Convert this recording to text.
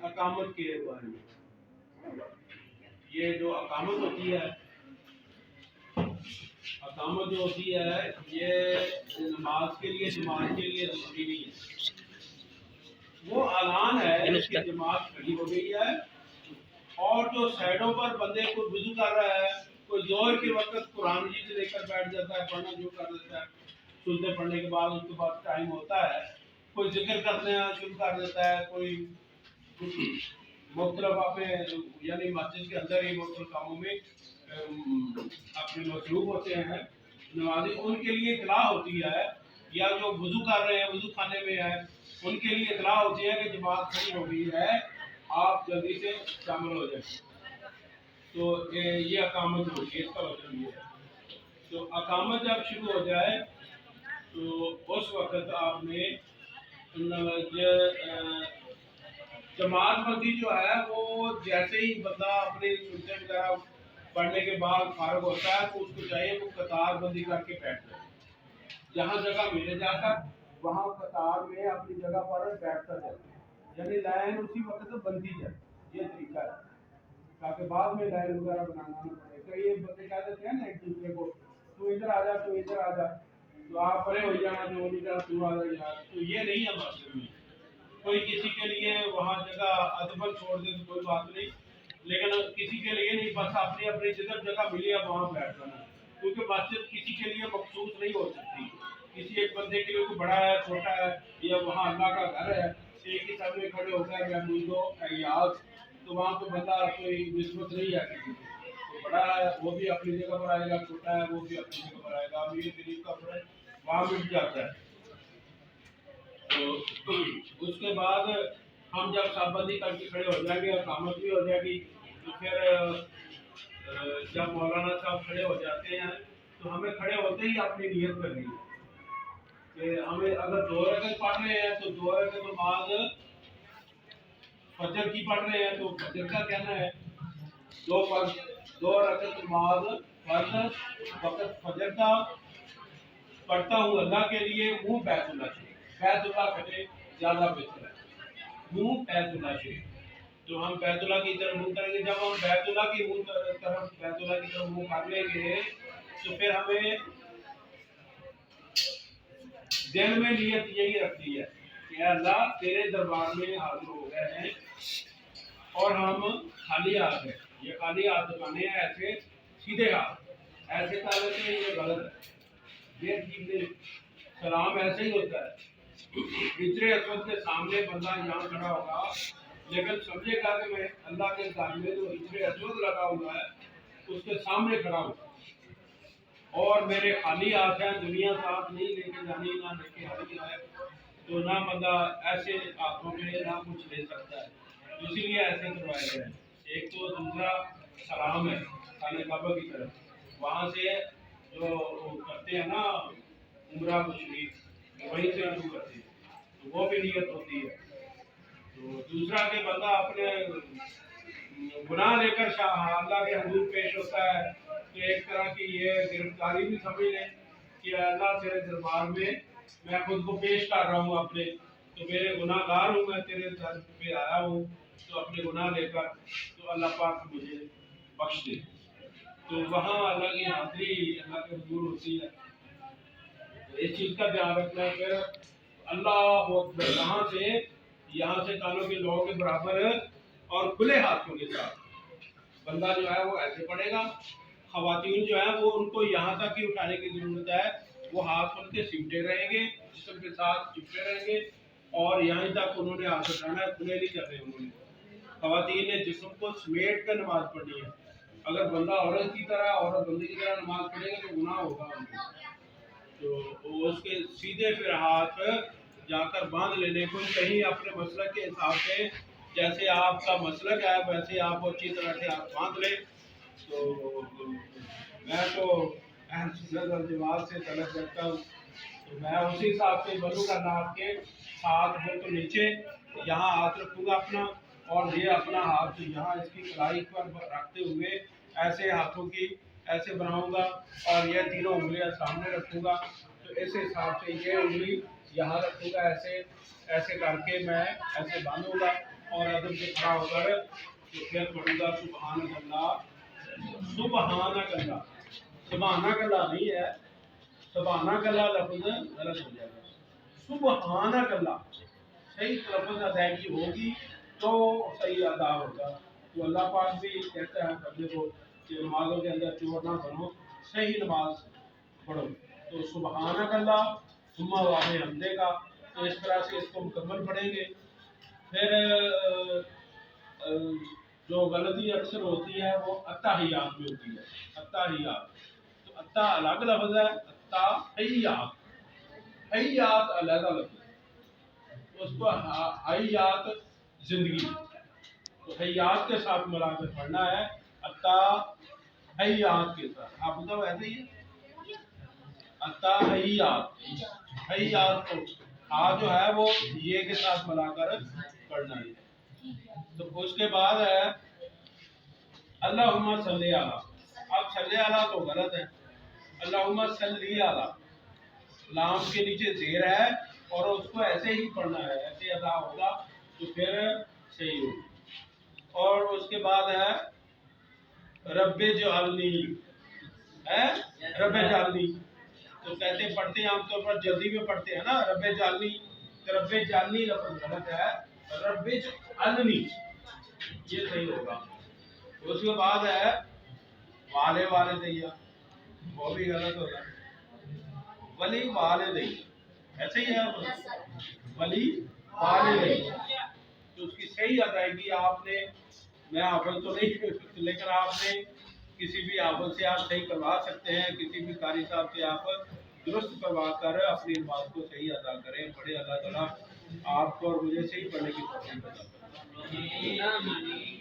अकामत के बारे में। ये जो अकामत होती है, अकामत जो होती है ये नमाज के लिए, जमात के लिए ज़रूरी नहीं है। वो ऐलान है कि जमात खड़ी हो गई है, और जो साइडों पर बंदे को वुज़ू कर रहा है, कोई जोर के वक्त कुरान मजीद लेकर बैठ जाता है, पढ़ना जो कर देता है, सुनते पढ़ने के बाद उसके बाद टाइम होता है, कोई जिक्र करने शुरू कर देता है, कोई मुख्तलिफ अपने यानी मस्जिद के अंदर ही मुख्तलिफ कामों में अपने मसरूफ होते हैं नमाजी, उनके लिए इतला होती है, या जो वुज़ू कर रहे हैं, वुज़ू खाने में है, उनके लिए इतला होती है कि जमात खड़ी हो गई है, आप जल्दी से शामिल हो जाए। तो ये अकामत होगी, इसका मतलब ये है। तो अकामत जब शुरू हो जाए तो उस वक्त आपने जमात बंदी जो है वो जैसे ही बंदा अपने सुनते वगैरह पढ़ने के बाद फारग होता है, तो उसको चाहिए वो कतार बंदी करके बैठ जाए, जहाँ जगह मिले जाकर वहाँ कतार में अपनी जगह पर बैठता जाए, यानी लाइन उसी वक्त बनती जाए। ये तरीका है, ताकि बाद में लाइन वगैरह बनाना ना पड़े। तो ये बंदे कह देते हैं ना एक दूसरे को, तू इधर आ जा, तू इधर आ जा, तो आप परे हो जाना, जो नहीं कहा तू आ जा यार। तो ये नहीं है मसले में। कोई किसी के लिए वहाँ जगह अदबन छोड़ दे तो कोई बात नहीं, लेकिन किसी के लिए नहीं, बस अपनी अपनी जिधर जगह मिली है वहाँ बैठ जाना, क्योंकि मस्जिद किसी के लिए मखसूस नहीं हो सकती। किसी एक बंदे के लिए कोई बड़ा है, छोटा है, या वहाँ अल्लाह का घर है, एक ही सामने खड़े होकर महमूदो अयाज, तो वहाँ पे बंदा कोई निस्बत नहीं है किसी की। तो बड़ा है वो भी अपनी जगह पर आएगा, छोटा है वो भी अपनी जगह पर आएगा, अमीर गरीब का फर्क वहाँ मिट जाता है। तो उसके बाद हम जब साबंदी करके खड़े हो जाएंगे और कामत भी हो जाएगी, तो फिर जब मौलाना साहब खड़े हो जाते हैं तो हमें खड़े होते ही अपनी नियत करनी है कि हमें अगर 2 रकात पढ़ रहे हैं तो 2 रकात नमाज फजर की पढ़ रहे हैं तो फजर का कहना है, 2 रकात नमाज फर्ज वक्त फजर का पढ़ता हूँ अल्लाह के लिए, मुँह बैतुल्लाह शरीफ, बैतुल्लाह कहे ज़्यादा बेहतर है, मुँह बैतुल्लाह शरीफ। तो हम बैतुल्लाह की तरफ मुँह करेंगे। जब हम बैतुल्लाह की तरफ मुँह कर लेंगे तो फिर हमें दिल में नियत यही रखनी है कि अल्लाह तेरे दरबार में हाजिर हो गए हैं और हम खाली हाथ हैं। ये खाली हाथ दिखाने हैं, ऐसे सीधे हाथ, ऐसे कर लेते हैं, ये गलत है, ये ठीक नहीं। सलाम ऐसे ही होता है, हिजरे असवद के सामने बंदा यहाँ खड़ा होगा, लेकिन समझेगा कि मैं अल्लाह के घर में जो हिजरे असवद लगा हुआ है उसके सामने खड़ा हूँ और मेरे खाली हाथ हैं, दुनिया साथ नहीं लेके जानी, ना लेके आनी है, तो ना बंदा ऐसे हाथों में ना कुछ ले सकता है, इसीलिए ऐसे करवाए गए हैं। एक तो दूसरा सलाम है खाने काबा की तरफ, वहाँ से जो करते हैं ना उम्रा को शरीफ, वहीं से शुरू करते हैं, तो वो भी नियत होती है। तो दूसरा के बंदा अपने गुनाह लेकर अल्लाह के हुजूर पेश होता है, तो एक तरह की ये गिरफ्तारी भी समझ लें कि अल्लाह तेरे दरबार में मैं खुद को पेश कर रहा हूँ अपने, तो मेरे गुनाहगार हूँ, मैं तेरे दर पे आया हूँ, तो अपने गुनाह लेकर तो अल्लाह पाक मुझे बख्श दे। तो वहाँ अल्लाह की हाजिरी अल्लाह के हुजूर होती है, तो इस चीज़ का ध्यान रखना है। फिर अल्लाह यहाँ से कानों के लोगों के बराबर और खुले हाथों के साथ बंदा जो है वो ऐसे पड़ेगा, खवातीन जो है वो उनको यहाँ तक ही उठाने की जरूरत है, वो हाथ उनके सिमटे रहेंगे, जिस्म के साथ चिपटे रहेंगे और यहाँ तक उन्होंने हाथ उठाना है, खुले नहीं करने उन्होंने। खवातीन ने जिस्म को समेट कर नमाज पढ़नी है। अगर बंदा औरत की तरह, औरत बंदे की तरह नमाज पढ़ेगा तो गुनाह होगा उनको, तो उसके सीधे फिर हाथ जाकर बांध लेने को, कहीं अपने मसलक के हिसाब से जैसे आपका मसलक है वैसे आप अच्छी तरह से हाथ बांध लें। तो मैं तो अहम सुन्नत वल जमात से तलब करता हूँ, तो मैं उसी हिसाब से बनूँगा। नाप के हाथ बिल्कुल नीचे यहाँ हाथ रखूँगा अपना, और ये अपना हाथ यहाँ इसकी कलाई पर रखते हुए ऐसे हाथों की ऐसे बनाऊँगा और ये तीनों उंगलियाँ सामने रखूँगा। तो इस हिसाब से ये उंगली यहाँ रखूँगा, ऐसे ऐसे करके मैं ऐसे बांधूँगा اور ادب سے کھڑا ہو کر تو پھر پڑھوں گا سبحانک اللہ، سبحانک اللہ، سبحانک اللہ نہیں ہے، سبحانک اللہ لفظ غلط ہو جائے گا، سبحانک اللہ صحیح لفظ ادائیگی ہوگی تو صحیح ادا ہوگا۔ تو اللہ پاک بھی کہتا ہے بندے کو کہ نمازوں کے اندر چور نہ بنو، صحیح نماز پڑھو۔ تو سبحانک اللہ ثم واہ حمدے کا، تو اس طرح سے اس کو مکمل پڑھیں گے۔ پھر جو غلطی اکثر ہوتی ہے وہ التحیات میں ہوتی ہے، التحیات، تو اتا الگ لفظ ہے، التحیات، حیات علیحدہ لفظ ہے، اس کو حیات زندگی، تو حیات کے ساتھ ملا کر پڑھنا ہے، التحیات کے ساتھ۔ آپ بتاؤ ایسے ہی ہے، التحیات، حیات کو جو ہے وہ یہ کے ساتھ ملا کر پڑھنا ہے۔ تو اس کے بعد ہے اللہم صلی علی، اب صلی علی تو غلط ہے، اللہم صلی علی، لام کے نیچے زیر ہے اور اس کو ایسے ہی پڑھنا ہے، ایسے ادا ہوگا تو پھر صحیح ہوگا۔ اور اس کے بعد ہے رب اجعلنی، ہے رب اجعلنی، تو کہتے ہیں پڑھتے ہیں عام طور پر جلدی میں پڑھتے ہیں نا رب اجعلنی، تو رب اجعلنی لفظ غلط ہے، رب اجعلنی یہ صحیح ہوگا۔ اس کے بعد ہے والے والدیہ، وہ بھی غلط ہوگا، ولی والدیہ، ایسے ہی ہے ولی والدیہ، تو اس کی صحیح ادائیگی آپ نے، میں حافظ تو نہیں لیکن آپ نے کسی بھی حافظ سے آپ صحیح کروا سکتے ہیں، کسی بھی قاری صاحب سے آپ درست کروا کر اپنی بات کو صحیح ادا کریں، پڑھے۔ اللہ تعالیٰ آپ کو اور مجھے صحیح پڑھنے کی توفیق عطا فرمائے۔